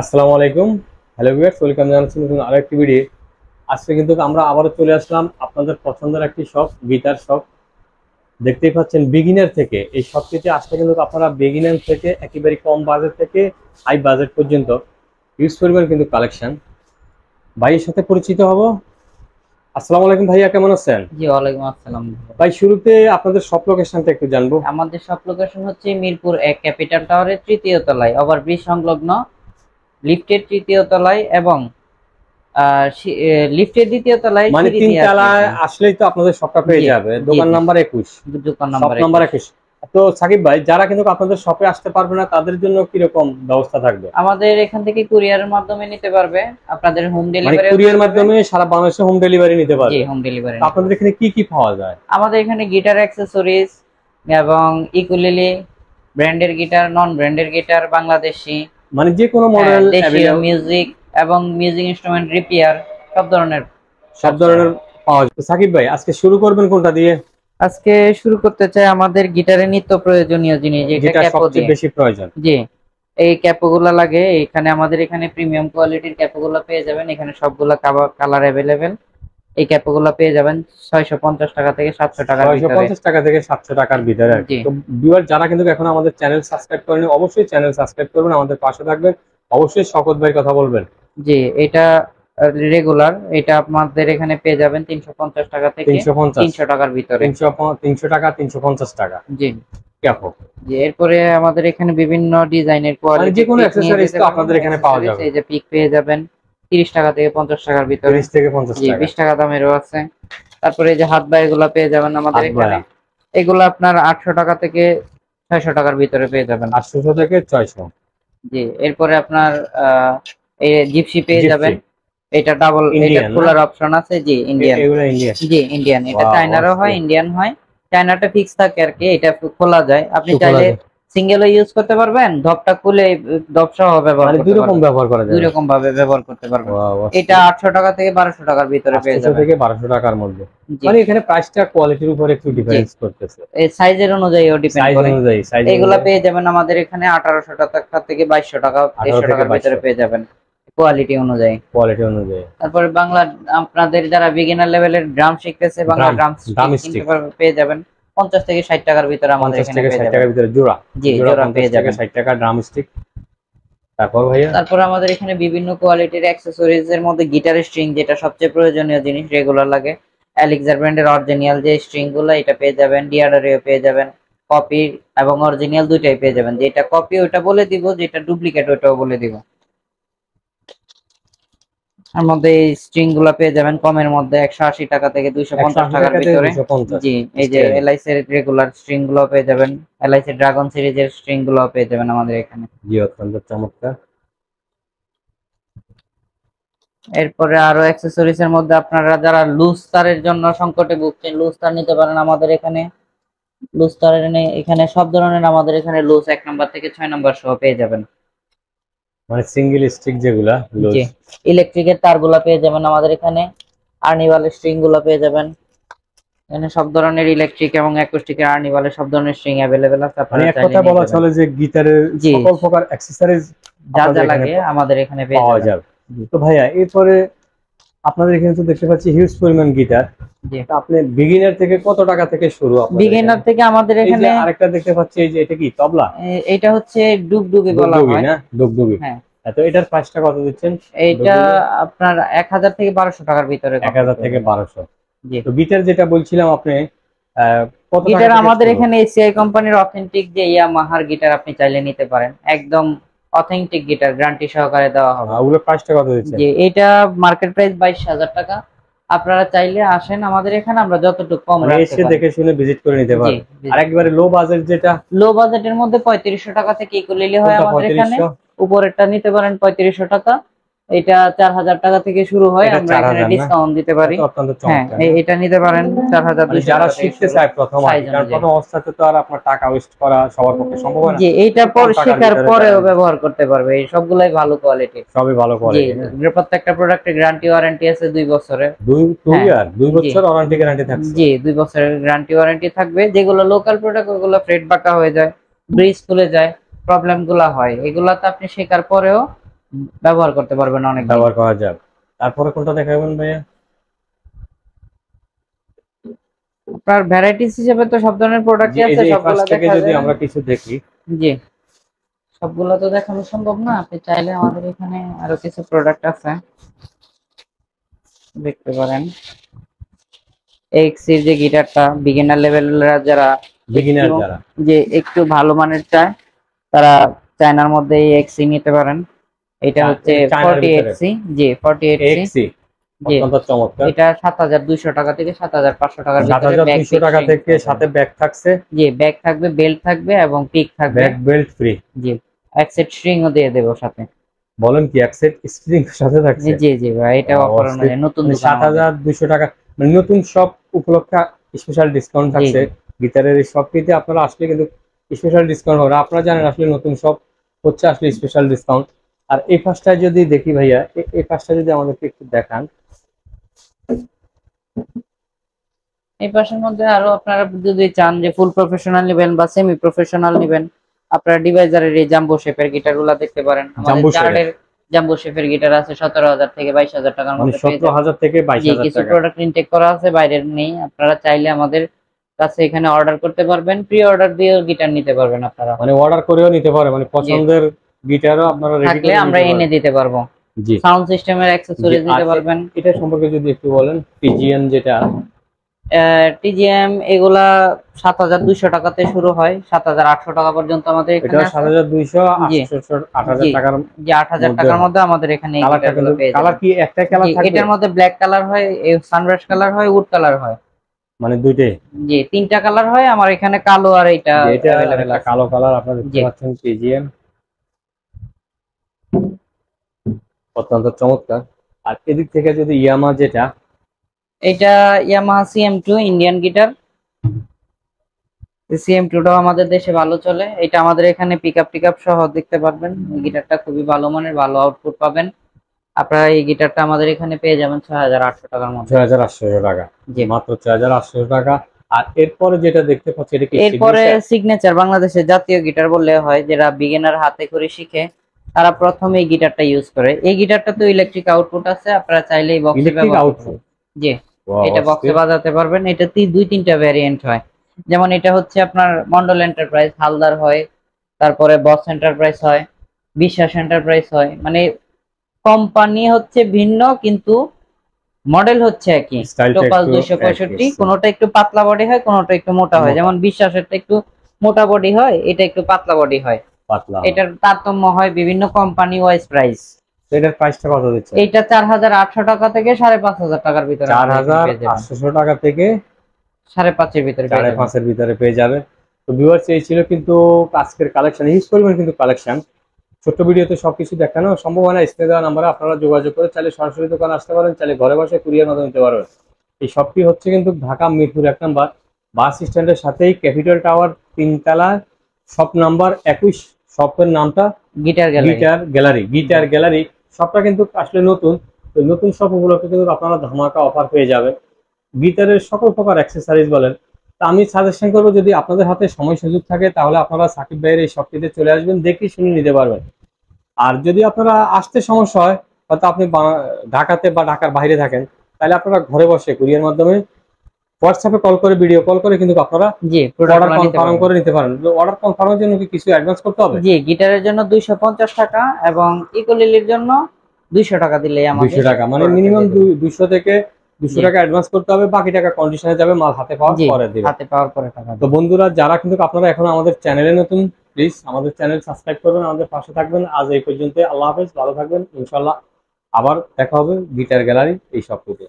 আসসালামু আলাইকুম। Hello viewers, welcome জানাচ্ছি নতুন আরেকটি ভিডিও। আজকে কিন্তু আমরা আবারও চলে আসলাম আপনাদের পছন্দের একটি শপ, গিটার শপ। দেখতেই পাচ্ছেন বিগিনার থেকে এই শপটিতে আসলে কিন্তু আপনারা বিগিনার থেকে একেবারে কম বাজেট থেকে হাই বাজেট পর্যন্ত ইউজ করবেন কিন্তু কালেকশন। ভাইয়ের সাথে পরিচিত হব। আসসালামু আলাইকুম ভাইয়া, কেমন আছেন? জি, ওয়ালাইকুম আসসালাম। ভাই শুরুতে আপনাদের শপ লোকেশনটা একটু জানবো। আমাদের সব লোকেশন হচ্ছে মিরপুর ১ ক্যাপিটাল টাওয়ারের তৃতীয় তলায়, ওভারব্রিজ সংলগ্ন, লিফটের তৃতীয় তলায় এবং লিফটের দ্বিতীয় তলায় মানে সিঁড়ি তিন দিয়ে তলায় আসবেন। আসলেই তো আপনাদের শপটা পেয়ে যাবে। জি দোকান জি, নাম্বার 21, দোকান শপ নাম্বার নাম্বার 21। 21। তো সাকিব ভাই, যারা কিন্তু আপনাদের শপে আসতে পারবে না তাদের জন্য কিরকম ব্যবস্থা থাকবে? আমাদের এখান থেকে কুরিয়ারের মাধ্যমে নিতে পারবে, আপনাদের হোম মানে ডেলিভারিও কুরিয়ার দিয়ে দেবে। মাধ্যমে সারা বাংলাদেশে হোম ডেলিভারি নিতে জি, পারবে? হোম ডেলিভারি তো নিতে আপনাদের পারবে। এখানে কি কি পাওয়া যায়? আমাদের এখানে গিটার অ্যাক্সেসরিজ এবং ইকুলিলি, ব্র্যান্ডের গিটার, নন ব্র্যান্ডের গিটার, বাংলাদেশি, মানে যে কোনো মডেল দেশীয় অ্যাভেলেবল, মিউজিক এবং মিউজিক ইনস্ট্রুমেন্ট রিপেয়ার, সব ধরনের সব কাজ করা ধরনের হয়। পাওয়া যায়। তো সাকিব ভাই, আজকে শুরু করবেন কোনটা দিয়ে? আজকে শুরু করতে চাই আমাদের গিটারে নিত্য প্রয়োজনীয় জিনিস, যেটা যেটা ক্যাপো সবচেয়ে দিয়ে। বেশি প্রয়োজন। জি, এই ক্যাপো গুলা লাগে এখানে। আমাদের এখানে প্রিমিয়াম কোয়ালিটির ক্যাপো গুলা পেয়ে যাবেন, এখানে সবগুলা কালার অ্যাভেলেবেল। এই ক্যাপো গুলা পেয়ে যাবেন ৬৫০ টাকা থেকে ৭০০ টাকার ভিতরে। ৬৫০ টাকা থেকে ৭০০ টাকার ভিতরে আর কি। জি তো ভিউয়ার যারা কিন্তু এখন আমাদের চ্যানেল সাবস্ক্রাইব করেনি, অবশ্যই চ্যানেল সাবস্ক্রাইব করবেন, আমাদের পাশে থাকবেন। অবশ্যই শওকত ভাইয়ের কথা বলবেন। জি, এটা রেগুলার, এটা আপনাদের এখানে পেয়ে যাবেন ৩৫০ টাকা থেকে ৩৫০, ৩০০ টাকার ভিতরে। ৩০০ টাকা, ৩৫০ টাকা জি ক্যাপো। জি, এরপরে আমাদের এখানে বিভিন্ন ডিজাইনের মানে যে কোয়ালিটির কোনো পিক নিয়ে অ্যাক্সেসরিজ যেতে তো পারবেন। আপনাদের এখানে পাওয়া অ্যাক্সেসরিজ যাবে। এই যে পিক পেয়ে যাবেন ৩০ টাকা থেকে ৫০ টাকার ভিতরে। ৩০ থেকে ৫০ জি, টাকা ২০ টাকা দামেরও আছে। তারপরে এই যে হাত বা এগুলা পেয়ে যাবেন আমাদের হাত এখানে। বায়া এগুলো আপনার ৮০০ টাকা থেকে ৬০০ টাকার ভিতরে পেয়ে যাবেন। ৮০০ থেকে ৬০০। জি, এরপরে আপনার আহ এই জিপসি পেয়ে জিপসি যাবেন। এটা ডাবল, এটা ইন্ডিয়ান না? খোলার অপশন আছে। জি, ইন্ডিয়ান। এগুলো ইন্ডিয়ান। জি, ইন্ডিয়ান। এটা ওয়াও, চায়নারও হয়, অস্থির। ইন্ডিয়ান হয়। চায়নাটা ফিক্স থাকে আর কি, এটা খোলা যায়। আপনি শুকলা চাইলে যায়। সিঙ্গেলও ইউজ করতে পারবেন, ধপটা খুলে ধপ সহ ব্যবহার মানে দুই করতে রকম পারবেন। ব্যবহার করা দুই যাবে। রকম ভাবে ব্যবহার করতে পারবেন। ওয়াও, এটা অস্থির। ৮০০ টাকা থেকে ১২০০ টাকার ভিতরে পেয়ে ৮০০ যাবেন। থেকে ১২০০ টাকার মধ্যে। জি মানে এখানে প্রাইসটা কোয়ালিটির উপর একটু জি, ডিফারেন্স করতেছে। এই সাইজের অনুযায়ীও ডিপেন্ড সাইজ করে। অনুযায়ী, সাইজ এগুলা অনুযায়ী পেয়ে যাবেন আমাদের এখানে ১৮০০ টাকা থেকে ২২০০ টাকা, ১৮ ১৫০ থেকে টাকার ভিতরে ২২০০ পেয়ে যাবেন কোয়ালিটি অনুযায়ী। কোয়ালিটি অনুযায়ী। তারপরে বাংলা, আপনাদের যারা বিগিনার লেভেলের ড্রাম শিখতেছে, বাংলা ড্রাম, ড্রাম ড্রাম কিনতে স্টিক পেয়ে যাবেন ৫০ থেকে ৬০ টাকার ভিতরে আমাদের ৫০ এখানে থেকে পেয়ে ৬০ যাবেন। টাকার ভিতরে জোড়া। জি, জোড়া জোড়া ৫০ পেয়ে থেকে যাবেন। ৬০ টাকা ড্রাম স্টিক। তারপর ভাইয়া? তারপর আমাদের এখানে বিভিন্ন কোয়ালিটির অ্যাক্সেসরিজ এর মধ্যে গিটারের স্ট্রিং, যেটা সবচেয়ে প্রয়োজনীয় জিনিস, রেগুলার লাগে। অ্যালেক্সার ব্র্যান্ডের অরিজিনাল যে স্ট্রিং গুলো, এটা পেয়ে যাবেন। ডিআরডারিও পেয়ে যাবেন। কপি এবং অরিজিনাল দুইটাই পেয়ে যাবেন। যেটা কপি ওটা বলে দিব, যেটা ডুপ্লিকেট ওটাও বলে দিব। এর মধ্যে এই স্ট্রিং গুলা পেয়ে যাবেন কমের মধ্যে ১৮০ টাকা থেকে ২৫০ ১৮০ টাকার টাকা থেকে ভিতরে। ২৫০ জি, এই যে স্টাইলিশ। এলআইসি এর রেগুলার স্ট্রিং গুলো পেয়ে যাবেন। এলআইসি ড্রাগন সিরিজের স্ট্রিং গুলো পেয়ে যাবেন আমাদের এখানে। জি, অত্যন্ত চমৎকার। এরপরে আরো অ্যাক্সেসরিজ এর মধ্যে আপনারা যারা লুজ তারের জন্য সংকটে ভুগছেন, লুজ তার নিতে পারেন আমাদের এখানে। লুজ তারের এখানে সব ধরনের আমাদের এখানে লুজ ১ নাম্বার থেকে ৬ নাম্বার সহ পেয়ে যাবেন। মানে সিঙ্গেল স্টিক যেগুলা লুজ। জি, ইলেকট্রিকের তারগুলা পেয়ে যাবেন আমাদের এখানে। আর্নিভালের স্ট্রিং গুলো পেয়ে যাবেন। এখানে সব ধরনের ইলেকট্রিক এবং অ্যাকোস্টিকের আর্নিভালের সব ধরনের স্ট্রিং অ্যাভেলেবেল আছে, মানে আপনারা এক চাইলে কথা নিয়ে বলা যাবেন। চলে যে গিটারের জি, সকল প্রকার অ্যাক্সেসরিজ যা আপনাদের যা এখানে লাগে আমাদের এখানে পেয়ে পাওয়া যাবেন। যাবে। জি তো ভাইয়া, এরপরে আপনাদের এখানে তো দেখতে পাচ্ছি হিউজ পরিমাণ গিটার। জি, তা আপনি বিগিনার থেকে কত টাকা থেকে শুরু আপনাদের এখানে? বিগিনার থেকে আমাদের এই যে এখানে আরেকটা দেখতে পাচ্ছি, এই যে এটা কি তবলা? এটা হচ্ছে ডুগডুগি বলা ডুগডুগি হয়। না? ডুগডুগি। হ্যাঁ, তো এটার প্রাইসটা কত দিচ্ছেন? এইটা ডুগডুগি আপনার ১০০০ থেকে ১২০০ টাকার ভিতরে কমপ্লিট ১০০০ হয়ে থেকে যাবে। ১২০০। জি, তো গিটার যেটা বলছিলাম আপনি, কত টাকা গিটার থেকে আমাদের শুরু? এখানে এসিআই কোম্পানির অথেন্টিক যে ইয়ামাহার গিটার আপনি চাইলে নিতে পারেন। একদম অথেন্টিক গিটার, গ্যারান্টি সহকারে দেওয়া হবে। ওগুলোর প্রাইসটা কত দিচ্ছেন? জি, এটা মার্কেট প্রাইস ২২,০০০ টাকা। আপনারা চাইলে আসেন আমাদের এখানে, আমরা যতটুকু কম মানে রাখতে এসে পারি। দেখে শুনে ভিজিট করে নিতে জি, পারবে। আর একবারে লো বাজেট যেটা, লো বাজেটের মধ্যে ৩৫০০ টাকা থেকে ইকুয়ালি হয় কোনটা আমাদের এখানে। ৩৫০০? উপরেরটা নিতে পারেন ৩৫০০ টাকা। এটা ৪০০০ টাকা থেকে শুরু হয়, এটা আমরা এখানে ৪০০০ না? ডিসকাউন্ট দিতে এটা পারি। তো অত্যন্ত হ্যাঁ, চমৎকার না? এটা নিতে পারেন মানে ৪২০০ যারা টাকা থেকে শিখতে শুরু, চায় প্রথম আর কি, সাইজ কারণ অনুযায়ী। প্রথম অবস্থাতে তো আর আপনার টাকা ওয়েস্ট করা সবার পক্ষে সম্ভব হয় না। জি, এইটা একটু পর কম টাকার শেখার ভিতরে পরেও যারা ব্যবহার করতে পারবে। এই সবগুলাই ভালো কোয়ালিটি। সবই ভালো জি, কোয়ালিটি না? প্রত্যেকটা প্রোডাক্টের গ্যারান্টি ওয়ারেন্টি আছে ২ বছরের। দুই হ্যাঁ, আর ২ জি বছর ওয়ারেন্টি গ্যারান্টি থাকছে। জি, ২ বছরের গ্যারান্টি ওয়ারেন্টি থাকবে। যেগুলো লোকাল প্রোডাক্ট ওগুলো ফ্রেট বাঁকা হয়ে যায়, ব্রিজ খুলে যায়, প্রবলেম গুলা হয়। এগুলাতে আপনি শেখার পরেও ব্যবহার করতে পারবেন অনেক দিন। ব্যবহার করা যাবে। তারপরে কোনটা দেখাবেন ভাইয়া? আপনার ভ্যারাইটিস হিসেবে তো সব ধরনের প্রোডাক্টই এই আছে, যে এই পাশ সবগুলা থেকে দেখা যদি যায়। আমরা কিছু দেখি, জি, সবগুলো তো দেখানো সম্ভব না, আপনি চাইলে আমাদের এখানে আরো কিছু প্রোডাক্ট আছে, দেখতে পারেন। এক্সির যে গিটারটা বিগিনার লেভেলের যারা বিগিনার একটু, যারা, যে একটু ভালো মানের চায়, তারা চায়নার মধ্যে এই এক্সি নিতে পারেন। এটা হচ্ছে চায়নার 40 ভিতরে এক্সি। জি, 40 এক্সি। এক্সি, জি, অত্যন্ত চমৎকার। এটা ৭২০০ টাকা থেকে ৭৫০০ টাকার ভিতরে। ৭,২০০ টাকা থেকে সাথে ব্যাগ থাকছে। জি, ব্যাগ থাকবে, বেল্ট থাকবে এবং পিক থাকবে। Bag belt free. জি, এক সেট স্ট্রিংও দিয়ে দেবো সাথে। বলেন কি, এক সেট স্ট্রিং সাথে থাকছে? জি জি ভাই, এটা অফার অনুযায়ী নতুন মানে দোকান আমাদের। ৭,২০০ টাকা, মানে নতুন সব উপলক্ষে স্পেশাল ডিসকাউন্ট জি থাকছে। জি। গিটারের এই শপটিতে আপনারা আসলে কিন্তু স্পেশাল ডিসকাউন্ট হবে। আপনারা জানেন আসলে নতুন শপ হচ্ছে আসলে স্পেশাল ডিসকাউন্ট। আর এই পাশটায় যদি দেখি ভাইয়া, এই পাশটা যদি আমাদেরকে একটু দেখান। এই পাশের মধ্যে আরো আপনারা যদি চান যে ফুল প্রফেশনাল নেবেন বা সেমি প্রফেশনাল নেবেন, আপনারা ডিভাইজারের এই জাম্বো শেপের গিটারগুলো দেখতে পারেন। আমাদের জাম্বো শেপের, জার্ডের জাম্বো শেপের গিটার আছে ১৭,০০০ থেকে ২২,০০০ টাকার মানে মধ্যে পেয়ে যাবেন। ১৭,০০০ থেকে জি, ২২,০০০ কিছু টাকা। প্রোডাক্ট ইনটেক করা আছে, বাইরের নেই। আপনারা চাইলে আমাদের কাছে এখানে অর্ডার করতে পারবেন, প্রি অর্ডার দিয়েও গিটার নিতে পারবেন আপনারা। মানে অর্ডার করেও নিতে পারে, মানে জি, পছন্দের গিটারও আপনারা রেডি থাকলে করে আমরা নিতে এনে পারবেন। দিতে পারবো। জি সাউন্ড সিস্টেমের জি। অ্যাক্সেসরিজ আর নিতে পারবেন। এটা সম্পর্কে যদি একটু বলেন, পিজিএন যেটা, টিজিএম এগুলা ৭২০০ টাকাতে শুরু হয়, ৭৮০০ টাকা পর্যন্ত আমাদের এটা এখানে আছে। ৭,২০০, জি ৮,০০০, ৮,০০০ জি টাকার জি, ৮,০০০ মধ্যে টাকার হয়। মধ্যে আমাদের এখানে এই কালারটা গিটারগুলো কিন্তু, পেয়ে কালার যাবেন। কি একটাই কালার জি, থাকবে? এটার মধ্যে ব্ল্যাক কালার হয়, সানরাইজ কালার হয়, উড কালার হয়। মানে দুইটাই? জি, ৩টা কালার হয়, আমার এখানে কালো আর এটা যে এটা অ্যাভেলেবেল একটা আছে। কালো কালার আপনারা দেখতে জি, পাচ্ছেন, পিজিএম, অত্যন্ত চমৎকার। আর এদিক থেকে যদি ইয়ামা যেটা, এটা ইয়ামাহা সিএম2 ইন্ডিয়ান গিটার। সিএম2টাও আমাদের দেশে ভালো চলে। এটা আমাদের এখানে পিকআপ টিকআপ সহ দেখতে পারবেন। এই গিটারটা খুবই ভালো মানের, ভালো আউটপুট পাবেন। আপনারা এই গিটারটা আমাদের এখানে পেয়ে যাবেন ৬,৮০০ টাকার মধ্যে। ৬,৮০০ টাকা, জি, মাত্র ৬,৮০০ টাকা। আর এরপরে যেটা দেখতে পাচ্ছি, এটা কি এরপরে সিগনেচার? সিগনেচার বাংলাদেশের জাতীয় গিটার বললে হয়, যারা বিগিনার হাতে করে শিখে তারা প্রথমে এই গিটারটা ইউজ করে। এই গিটারটা তো ইলেকট্রিক আউটপুট আছে, আপনারা চাইলে এই বক্সে ইলেকট্রিক ব্যবহার করতে আউটপুট? পারবেন। জি, ওয়াও, এটা বক্সে অস্থির। বাজাতে পারবেন। এটা ২-৩টা ভ্যারিয়েন্ট হয়। যেমন এটা হচ্ছে আপনার মন্ডল এন্টারপ্রাইজ, হালদার হয়, তারপরে বস এন্টারপ্রাইজ হয়, বিশ্বাস এন্টারপ্রাইজ হয়। মানে কোম্পানি হচ্ছে ভিন্ন কিন্তু মডেল হচ্ছে একই। স্টাইলটা টোপাস একটু ২৬৫, একই, কোনোটা একটু পাতলা বডি হয়, কোনোটা একটু মোটা হয়। মোটা, যেমন বিশ্বাসেরটা একটু মোটা বডি হয়, এটা একটু পাতলা বডি হয়। পাতলা। এটার তারতম্য হয় বিভিন্ন কোম্পানি ওয়াইজ প্রাইস। তো এটার প্রাইসটা কত দিচ্ছেন? এইটা ৪,৮০০ টাকা থেকে ৫,৫০০ টাকার ভিতরে আমাদের এখানে পেয়ে যাবেন। ৪,৮০০ টাকা থেকে ৫,৫০০ এর ভিতরে পেয়ে যাবেন। ৫,৫০০ ভিতরে পেয়ে যাবেন। তো ভিউয়ার্স, এই ছিল কিন্তু আজকের কালেকশন, হিউজ পরিমাণ কিন্তু কালেকশন। ছোট্ট ভিডিওতে সবকিছু দেখানো সম্ভব হয় না। স্ক্রিনে দেওয়া নাম্বারে আপনারা যোগাযোগ করে চাইলে সরাসরি দোকানে আসতে পারেন, চাইলে ঘরে বসে কুরিয়ার মাধ্যমে নিতে পারবেন। এই শপটি হচ্ছে কিন্তু ঢাকা মিরপুর ১ নাম্বার বাস স্ট্যান্ডের সাথেই ক্যাপিটাল টাওয়ার, ৩ তলা, শপ নাম্বার ২১। শপের নামটা guitar gallery. Guitar gallery. Guitar gallery শপটা কিন্তু আসলে নতুন। তো নতুন শপ উপলক্ষে কিন্তু আপনারা ধামাকা অফার পেয়ে যাবেন। গিটারের সকল প্রকার অ্যাক্সেসরিজ বলেন। তা আমি সাজেশন করবো, যদি আপনাদের হাতে সময় সুযোগ থাকে তাহলে আপনারা সাকিব ভাইয়ের এই শপটিতে চলে আসবেন, দেখে শুনে নিতে পারবেন। আর যদি আপনারা আসতে সমস্যা হয়, হয়তো আপনি ঢাকাতে বা ঢাকার বাইরে থাকেন, তাহলে আপনারা ঘরে বসে কুরিয়ার মাধ্যমে হোয়াটসঅ্যাপে কল করে, ভিডিও কল করে কিন্তু আপনারা জি, অর্ডার প্রোডাক্টগুলো নিতে কনফার্ম পারবেন। করে নিতে পারেন। অর্ডার কনফার্মের জন্য কি কিছু অ্যাডভান্স করতে হবে? জি, গিটারের জন্য ২৫০ টাকা এবং ইকুলিলির জন্য ২০০ টাকা দিলেই ২০০ আমাদের টাকা, মানে প্রোডাক্টটা মিনিমাম দিয়ে দেবে। ২০০ থেকে ২০০ জি টাকা অ্যাডভান্স করতে হবে, বাকি টাকা কন্ডিশনে যাবে, মাল হাতে পাওয়ার জি, পরে দিবে। হাতে পাওয়ার পরে টাকা তো দিবে। বন্ধুরা, যারা কিন্তু আপনারা এখন আমাদের চ্যানেলে নতুন, প্লিজ আমাদের চ্যানেল সাবস্ক্রাইব করবেন, আমাদের পাশে থাকবেন। আজ এই পর্যন্ত, আল্লাহ হাফেজ, ভালো থাকবেন। ইনশাল্লাহ আবার দেখা হবে গিটার গ্যালারি এই সব থেকে।